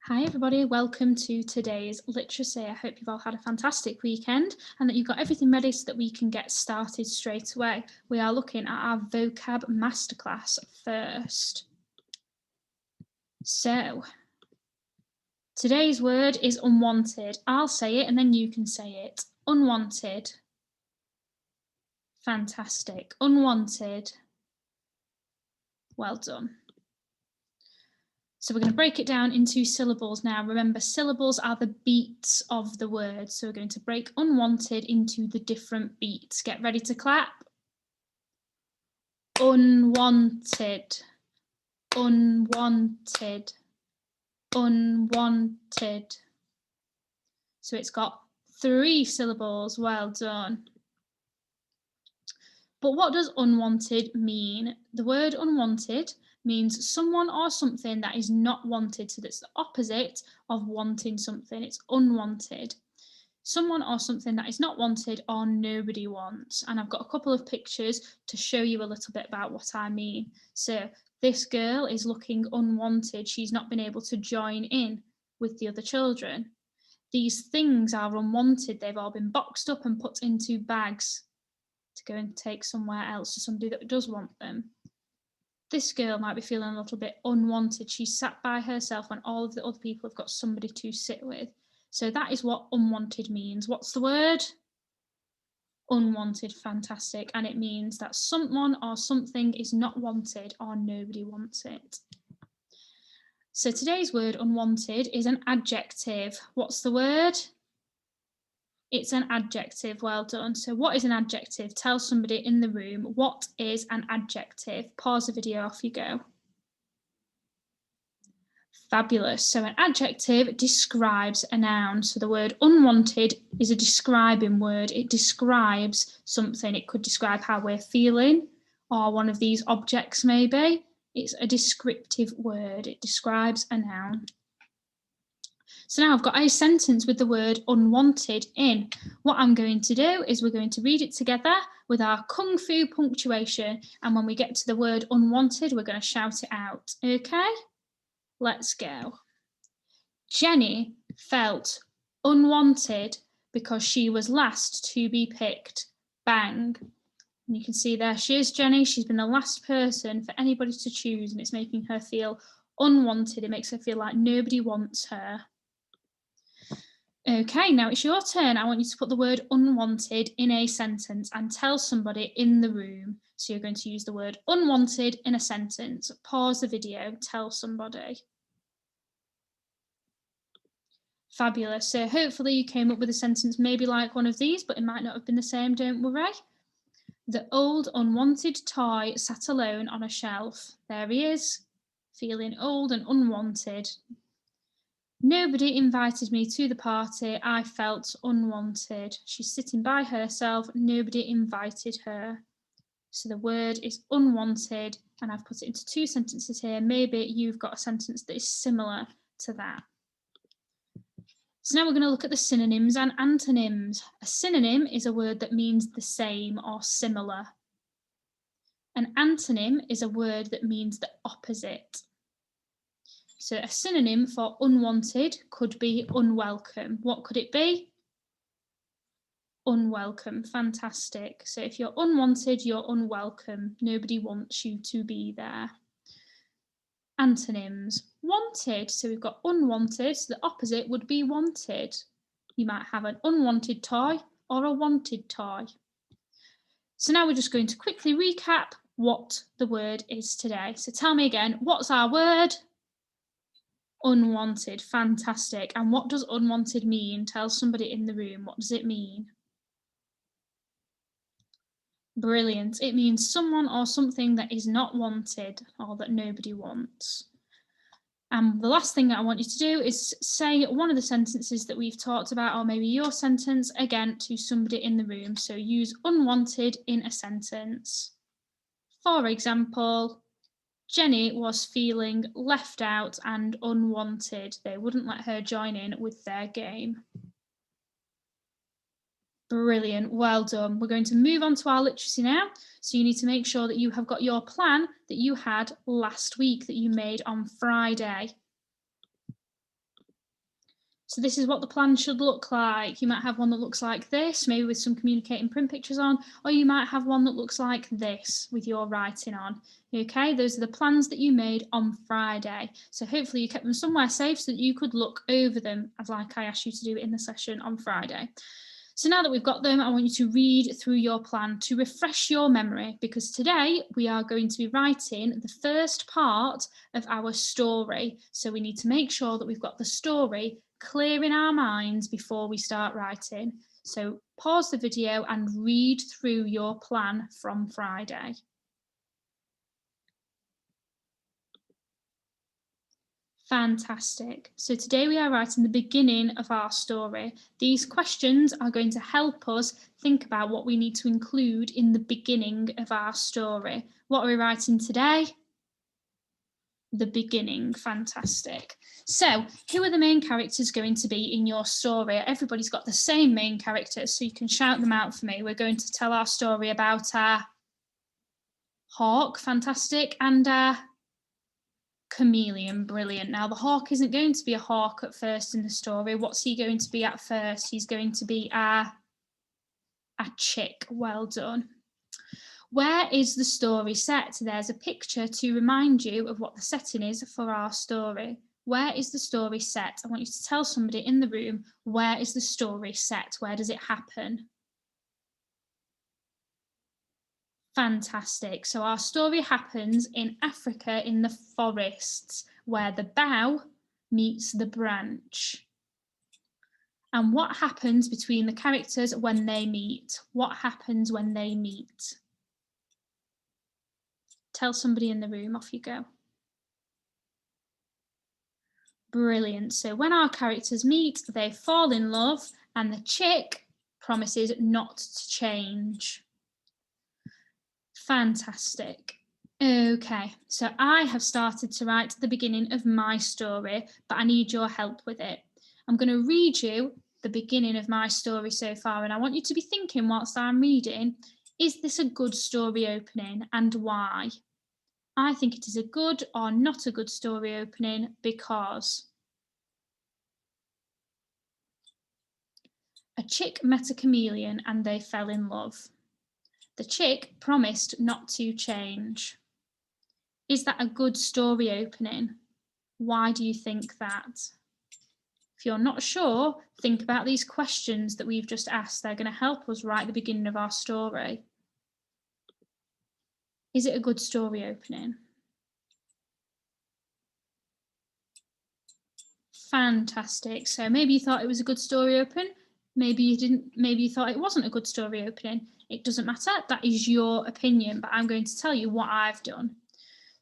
Hi everybody, welcome to today's literacy. I hope you've all had a fantastic weekend and that you've got everything ready so that we can get started straight away. We are looking at our vocab masterclass first. So, today's word is unwanted. I'll say it and then you can say it. Unwanted. Fantastic. Unwanted. Well done. So we're going to break it down into syllables now. Remember, syllables are the beats of the word. So we're going to break unwanted into the different beats. Get ready to clap. Unwanted, unwanted, unwanted. So it's got 3 syllables. Well done. But what does unwanted mean? The word unwanted means someone or something that is not wanted. So that's the opposite of wanting something. It's unwanted. Someone or something that is not wanted or nobody wants. And I've got a couple of pictures to show you a little bit about what I mean. So this girl is looking unwanted. She's not been able to join in with the other children. These things are unwanted. They've all been boxed up and put into bags to go and take somewhere else to somebody that does want them. This girl might be feeling a little bit unwanted. She's sat by herself when all of the other people have got somebody to sit with. So that is what unwanted means. What's the word? Unwanted. Fantastic. And it means that someone or something is not wanted or nobody wants it. So today's word unwanted is an adjective. What's the word? It's an adjective. Well done. So what is an adjective? Tell somebody in the room, what is an adjective? Pause the video, off you go. Fabulous. So an adjective describes a noun. So the word unwanted is a describing word. It describes something. It could describe how we're feeling or one of these objects maybe. It's a descriptive word. It describes a noun. So now I've got a sentence with the word unwanted in. What I'm going to do is we're going to read it together with our kung fu punctuation. And when we get to the word unwanted, we're going to shout it out. Okay? Let's go. Jenny felt unwanted because she was last to be picked. Bang. And you can see there she is, Jenny. She's been the last person for anybody to choose, and it's making her feel unwanted. It makes her feel like nobody wants her. Okay, now it's your turn. I want you to put the word unwanted in a sentence and tell somebody in the room. So you're going to use the word unwanted in a sentence. Pause the video, tell somebody. Fabulous. So hopefully you came up with a sentence maybe like one of these, but it might not have been the same, don't worry. The old unwanted toy sat alone on a shelf. There he is, feeling old and unwanted. Nobody invited me to the party. I felt unwanted. She's sitting by herself. Nobody invited her. So the word is unwanted, and I've put it into 2 sentences here. Maybe you've got a sentence that is similar to that. So now we're going to look at the synonyms and antonyms. A synonym is a word that means the same or similar. An antonym is a word that means the opposite. So a synonym for unwanted could be unwelcome. What could it be? Unwelcome. Fantastic. So if you're unwanted, you're unwelcome. Nobody wants you to be there. Antonyms. Wanted. So we've got unwanted. So the opposite would be wanted. You might have an unwanted toy or a wanted toy. So now we're just going to quickly recap what the word is today. So tell me again, what's our word? Unwanted. Fantastic. And what does unwanted mean? Tell somebody in the room. What does it mean? Brilliant. It means someone or something that is not wanted or that nobody wants. And the last thing that I want you to do is say one of the sentences that we've talked about, or maybe your sentence, again to somebody in the room. So use unwanted in a sentence. For example, Jenny was feeling left out and unwanted. They wouldn't let her join in with their game. Brilliant, well done. We're going to move on to our literacy now. So you need to make sure that you have got your plan that you had last week that you made on Friday. So this is what the plan should look like. You might have one that looks like this, maybe with some communicating print pictures on, or you might have one that looks like this with your writing on. Okay, those are the plans that you made on Friday. So hopefully you kept them somewhere safe so that you could look over them, as like I asked you to do in the session on Friday. So now that we've got them, I want you to read through your plan to refresh your memory, because today we are going to be writing the first part of our story. So we need to make sure that we've got the story clear in our minds before we start writing. So pause the video and read through your plan from Friday. Fantastic. So today we are writing the beginning of our story. These questions are going to help us think about what we need to include in the beginning of our story. What are we writing today? The beginning. Fantastic. So who are the main characters going to be in your story? Everybody's got the same main characters, so you can shout them out for me. We're going to tell our story about a hawk. Fantastic. And chameleon. Brilliant. Now the hawk isn't going to be a hawk at first in the story. What's he going to be at first? He's going to be a chick. Well done. Where is the story set? There's a picture to remind you of what the setting is for our story. Where is the story set? I want you to tell somebody in the room, where is the story set? Where does it happen? Fantastic. So our story happens in Africa in the forests, where the bough meets the branch. And what happens between the characters when they meet? What happens when they meet? Tell somebody in the room, off you go. Brilliant. So when our characters meet, they fall in love and the chick promises not to change. Fantastic. Okay, so I have started to write the beginning of my story, but I need your help with it. I'm going to read you the beginning of my story so far, and I want you to be thinking whilst I'm reading, is this a good story opening and why? I think it is a good or not a good story opening because a chick met a chameleon and they fell in love. The chick promised not to change. Is that a good story opening? Why do you think that? If you're not sure, think about these questions that we've just asked. They're going to help us write the beginning of our story. Is it a good story opening? Fantastic. So maybe you thought it was a good story open. Maybe you didn't. Maybe you thought it wasn't a good story opening. It doesn't matter. That is your opinion, but I'm going to tell you what I've done.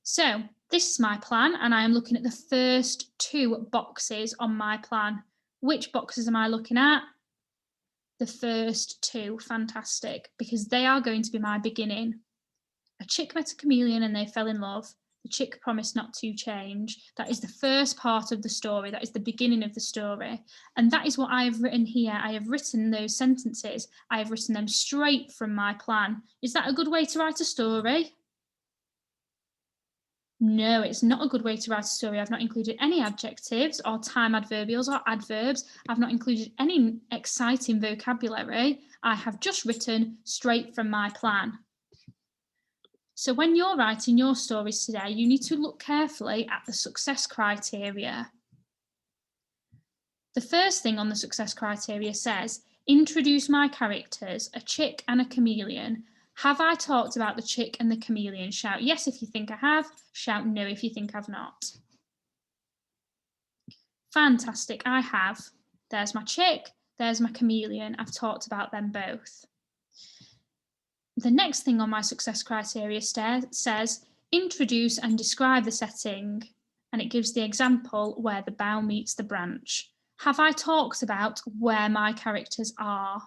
So this is my plan, and I am looking at the first two boxes on my plan. Which boxes am I looking at? The first two. Fantastic, because they are going to be my beginning. A chick met a chameleon and they fell in love. The chick promised not to change. That is the first part of the story. That is the beginning of the story. And that is what I have written here. I have written those sentences. I have written them straight from my plan. Is that a good way to write a story? No, it's not a good way to write a story. I've not included any adjectives or time adverbials or adverbs. I've not included any exciting vocabulary. I have just written straight from my plan. So when you're writing your stories today, you need to look carefully at the success criteria. The first thing on the success criteria says, introduce my characters, a chick and a chameleon. Have I talked about the chick and the chameleon? Shout yes if you think I have, shout no if you think I've not. Fantastic, I have. There's my chick, there's my chameleon. I've talked about them both. The next thing on my success criteria says, introduce and describe the setting, and it gives the example where the bough meets the branch. Have I talked about where my characters are?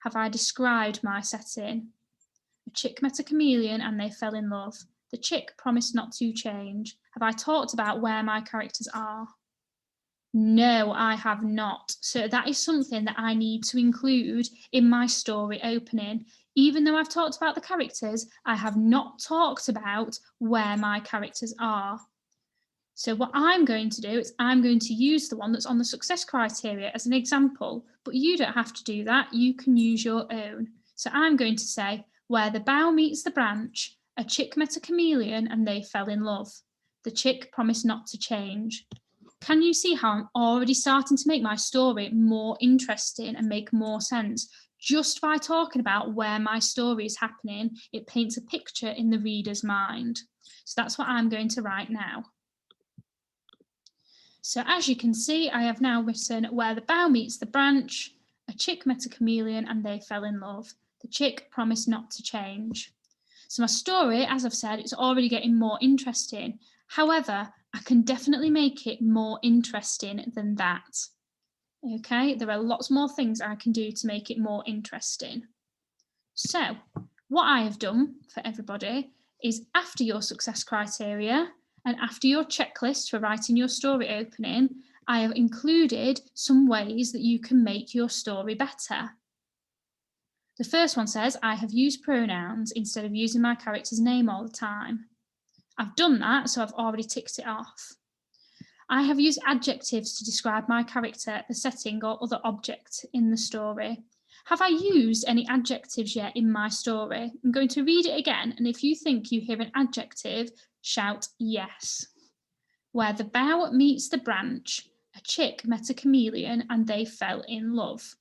Have I described my setting? A chick met a chameleon and they fell in love. The chick promised not to change. Have I talked about where my characters are? No, I have not. So that is something that I need to include in my story opening. Even though I've talked about the characters, I have not talked about where my characters are. So what I'm going to do is I'm going to use the one that's on the success criteria as an example, but you don't have to do that. You can use your own. So I'm going to say, where the bough meets the branch, a chick met a chameleon and they fell in love. The chick promised not to change. Can you see how I'm already starting to make my story more interesting and make more sense? Just by talking about where my story is happening, it paints a picture in the reader's mind. So that's what I'm going to write now. So as you can see, I have now written where the bough meets the branch, a chick met a chameleon and they fell in love. The chick promised not to change. So my story, as I've said, it's already getting more interesting. However, I can definitely make it more interesting than that. Okay, there are lots more things I can do to make it more interesting. So what I have done for everybody is, after your success criteria and after your checklist for writing your story opening, I have included some ways that you can make your story better. The first one says, I have used pronouns instead of using my character's name all the time. I've done that, so I've already ticked it off. I have used adjectives to describe my character, the setting, or other object in the story. Have I used any adjectives yet in my story? I'm going to read it again, and if you think you hear an adjective, shout yes. Where the bough meets the branch, a chick met a chameleon and they fell in love.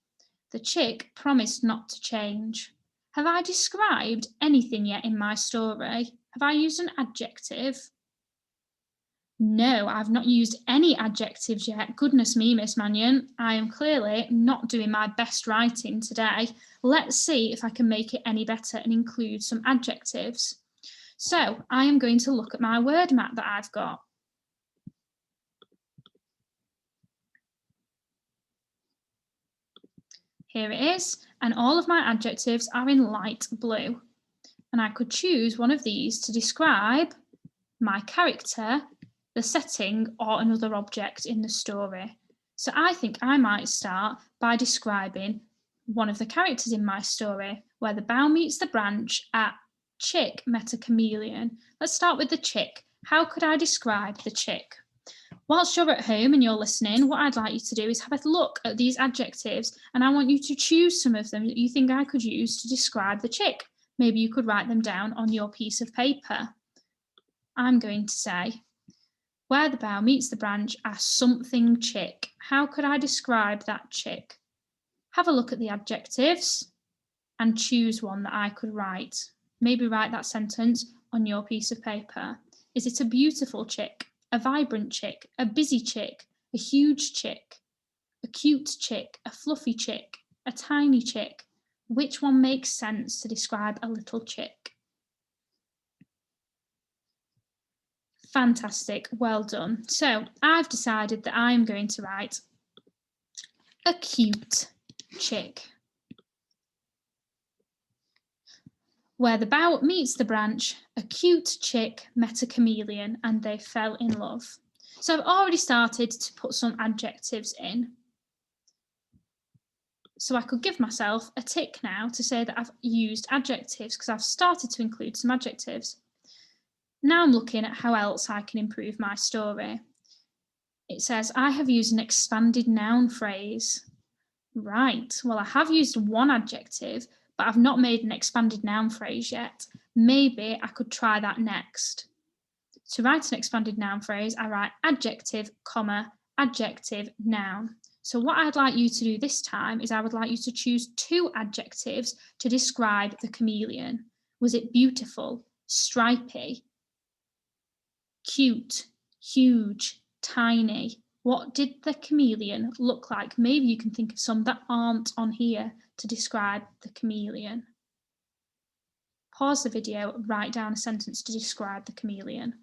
The chick promised not to change. Have I described anything yet in my story? Have I used an adjective? No, I've not used any adjectives yet. Goodness me, Miss Mannion, I am clearly not doing my best writing today. Let's see if I can make it any better and include some adjectives. So I am going to look at my word map that I've got. Here it is, and all of my adjectives are in light blue. And I could choose one of these to describe my character, the setting, or another object in the story. So I think I might start by describing one of the characters in my story, where the bough meets the branch, a chick met a chameleon. Let's start with the chick. How could I describe the chick? Whilst you're at home and you're listening, what I'd like you to do is have a look at these adjectives, and I want you to choose some of them that you think I could use to describe the chick. Maybe you could write them down on your piece of paper. I'm going to say, where the bough meets the branch, a something chick. How could I describe that chick? Have a look at the adjectives and choose one that I could write. Maybe write that sentence on your piece of paper. Is it a beautiful chick, a vibrant chick, a busy chick, a huge chick, a cute chick, a fluffy chick, a tiny chick? Which one makes sense to describe a little chick? Fantastic, well done. So I've decided that I'm going to write a cute chick. Where the bough meets the branch, a cute chick met a chameleon and they fell in love. So I've already started to put some adjectives in. So I could give myself a tick now to say that I've used adjectives because I've started to include some adjectives. Now I'm looking at how else I can improve my story. It says, I have used an expanded noun phrase. Right, well, I have used one adjective, but I've not made an expanded noun phrase yet. Maybe I could try that next. To write an expanded noun phrase, I write adjective, comma, adjective, noun. So what I'd like you to do this time is I would like you to choose two adjectives to describe the chameleon. Was it beautiful, stripy, cute, huge, tiny? What did the chameleon look like? Maybe you can think of some that aren't on here to describe the chameleon. Pause the video, write down a sentence to describe the chameleon.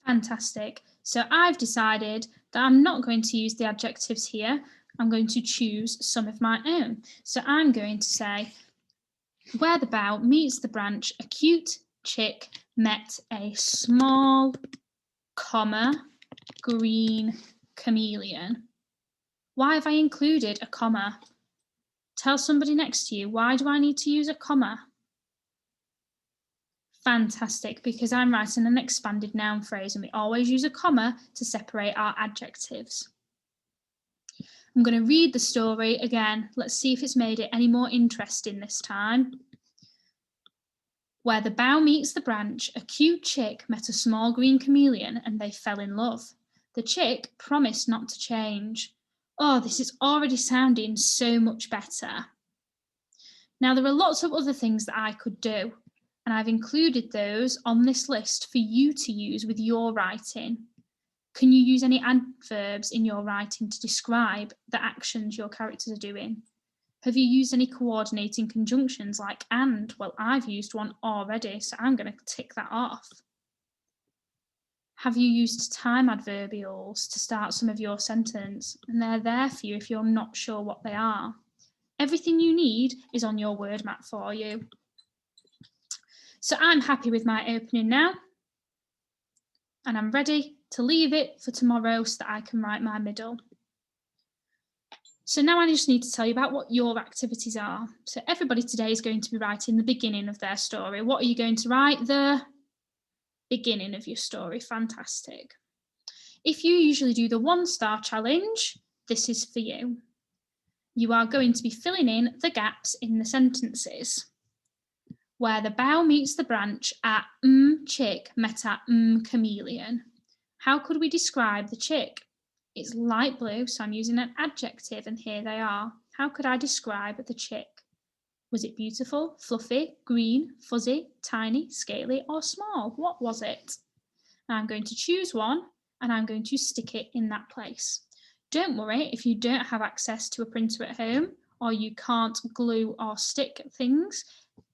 Fantastic. So I've decided that I'm not going to use the adjectives here. I'm going to choose some of my own. So I'm going to say, where the bough meets the branch, a cute chick met a small, comma, green chameleon. Why have I included a comma? Tell somebody next to you, why do I need to use a comma? Fantastic, because I'm writing an expanded noun phrase and we always use a comma to separate our adjectives. I'm going to read the story again. Let's see if it's made it any more interesting this time. Where the bough meets the branch, a cute chick met a small green chameleon and they fell in love. The chick promised not to change. Oh, this is already sounding so much better. Now, there are lots of other things that I could do, and I've included those on this list for you to use with your writing. Can you use any adverbs in your writing to describe the actions your characters are doing? Have you used any coordinating conjunctions like and? Well, I've used one already, so I'm going to tick that off. Have you used time adverbials to start some of your sentence? And they're there for you if you're not sure what they are. Everything you need is on your word map for you. So I'm happy with my opening now, and I'm ready to leave it for tomorrow so that I can write my middle. So now I just need to tell you about what your activities are. So everybody today is going to be writing the beginning of their story. What are you going to write? The beginning of your story. Fantastic. If you usually do the 1-star challenge, this is for you. You are going to be filling in the gaps in the sentences. Where the bough meets the branch, a chick met a chameleon. How could we describe the chick? It's light blue, so I'm using an adjective, and here they are. How could I describe the chick? Was it beautiful, fluffy, green, fuzzy, tiny, scaly, or small? What was it? I'm going to choose one, and I'm going to stick it in that place. Don't worry if you don't have access to a printer at home, or you can't glue or stick things.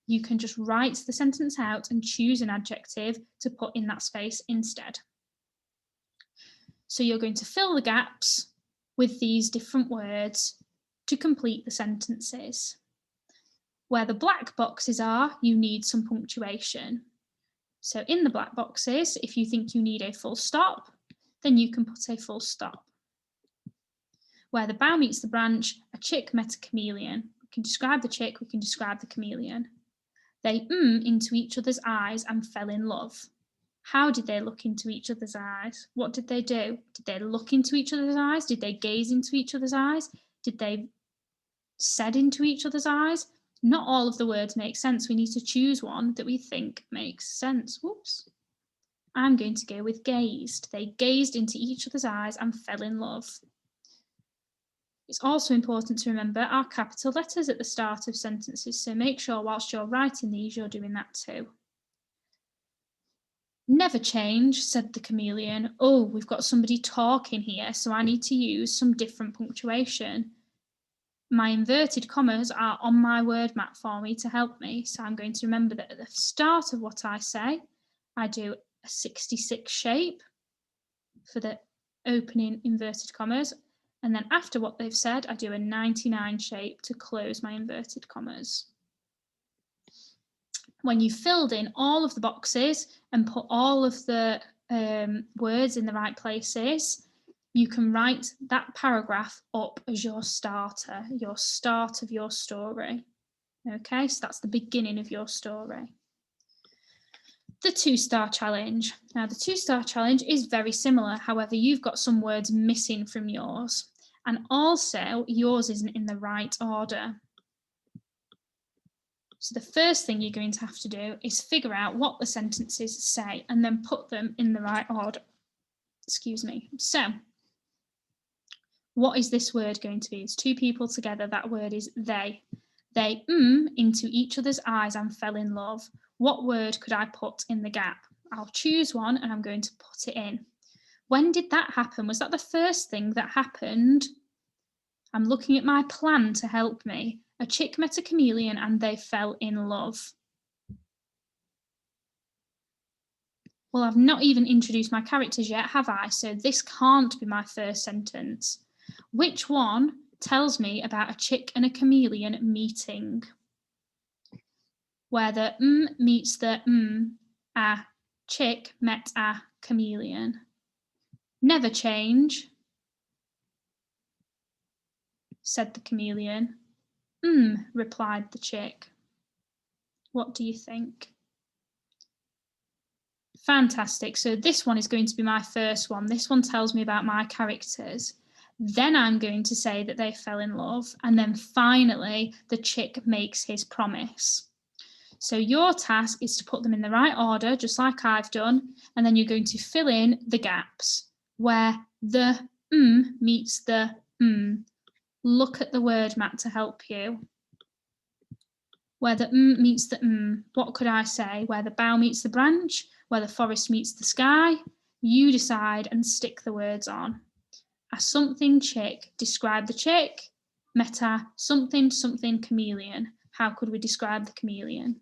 You can just write the sentence out and choose an adjective to put in that space instead. So you're going to fill the gaps with these different words to complete the sentences. Where the black boxes are, you need some punctuation. So in the black boxes, if you think you need a full stop, then you can put a full stop. Where the bough meets the branch, a chick met a chameleon. We can describe the chick, we can describe the chameleon. They into each other's eyes and fell in love. How did they look into each other's eyes? What did they do? Did they look into each other's eyes? Did they gaze into each other's eyes? Did they said into each other's eyes? Not all of the words make sense. We need to choose one that we think makes sense. Whoops. I'm going to go with gazed. They gazed into each other's eyes and fell in love. It's also important to remember our capital letters at the start of sentences, so make sure whilst you're writing these, you're doing that too. Never change, said the chameleon. Oh, we've got somebody talking here, so I need to use some different punctuation. My inverted commas are on my word map for me to help me, so I'm going to remember that at the start of what I say, I do a 66 shape for the opening inverted commas, and then after what they've said, I do a 99 shape to close my inverted commas. When you've filled in all of the boxes and put all of the words in the right places, you can write that paragraph up as your starter, your start of your story. Okay, so that's the beginning of your story. The 2-star challenge. Now, the 2-star challenge is very similar. However, you've got some words missing from yours. And also, yours isn't in the right order. So the first thing you're going to have to do is figure out what the sentences say and then put them in the right order. Excuse me. So, what is this word going to be? It's two people together. That word is they. They into each other's eyes and fell in love. What word could I put in the gap? I'll choose one and I'm going to put it in. When did that happen? Was that the first thing that happened? I'm looking at my plan to help me. A chick met a chameleon and they fell in love. Well, I've not even introduced my characters yet, have I? So this can't be my first sentence. Which one tells me about a chick and a chameleon meeting? Where the meets the a chick met a chameleon. Never change, said the chameleon. Replied the chick. What do you think? Fantastic. So this one is going to be my first one. This one tells me about my characters. Then I'm going to say that they fell in love. And then finally, the chick makes his promise. So your task is to put them in the right order, just like I've done. And then you're going to fill in the gaps where the meets the Look at the word mat to help you. Where the meets the what could I say? Where the bough meets the branch, where the forest meets the sky. You decide and stick the words on. A something chick, describe the chick. Meta, something chameleon. How could we describe the chameleon?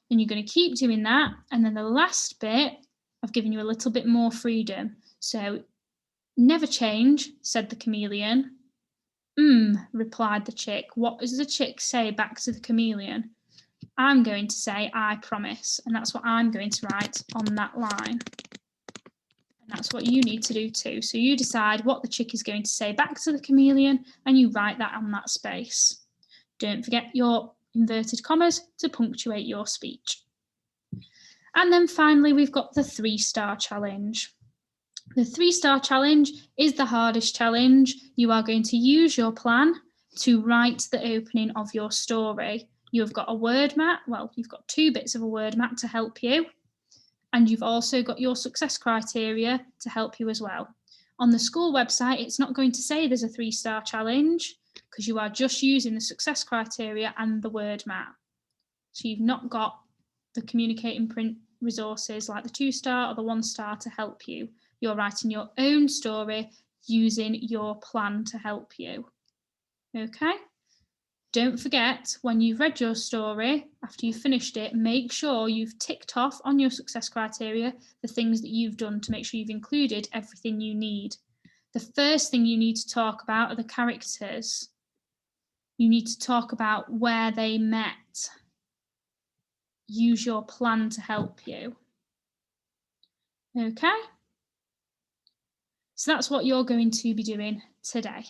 And you're going to keep doing that. And then the last bit, I've given you a little bit more freedom. So, never change, said the chameleon. Replied the chick. What does the chick say back to the chameleon? I'm going to say, I promise. And that's what I'm going to write on that line. And that's what you need to do too. So you decide what the chick is going to say back to the chameleon and you write that on that space. Don't forget your inverted commas to punctuate your speech. And then finally, we've got the 3-star challenge. The 3-star challenge is the hardest challenge. You are going to use your plan to write the opening of your story. You've got a word mat. Well, you've got 2 bits of a word mat to help you. And you've also got your success criteria to help you as well. On the school website, it's not going to say there's a 3-star challenge because you are just using the success criteria and the word mat. So you've not got the communicating print resources like the 2-star or the 1-star to help you. You're writing your own story using your plan to help you. Okay? Don't forget, when you've read your story, after you've finished it, make sure you've ticked off on your success criteria the things that you've done to make sure you've included everything you need. The first thing you need to talk about are the characters. You need to talk about where they met. Use your plan to help you. Okay? So that's what you're going to be doing today.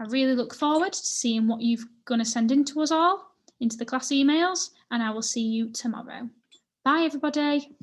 I really look forward to seeing what you're going to send in to us all, into the class emails, and I will see you tomorrow. Bye, everybody.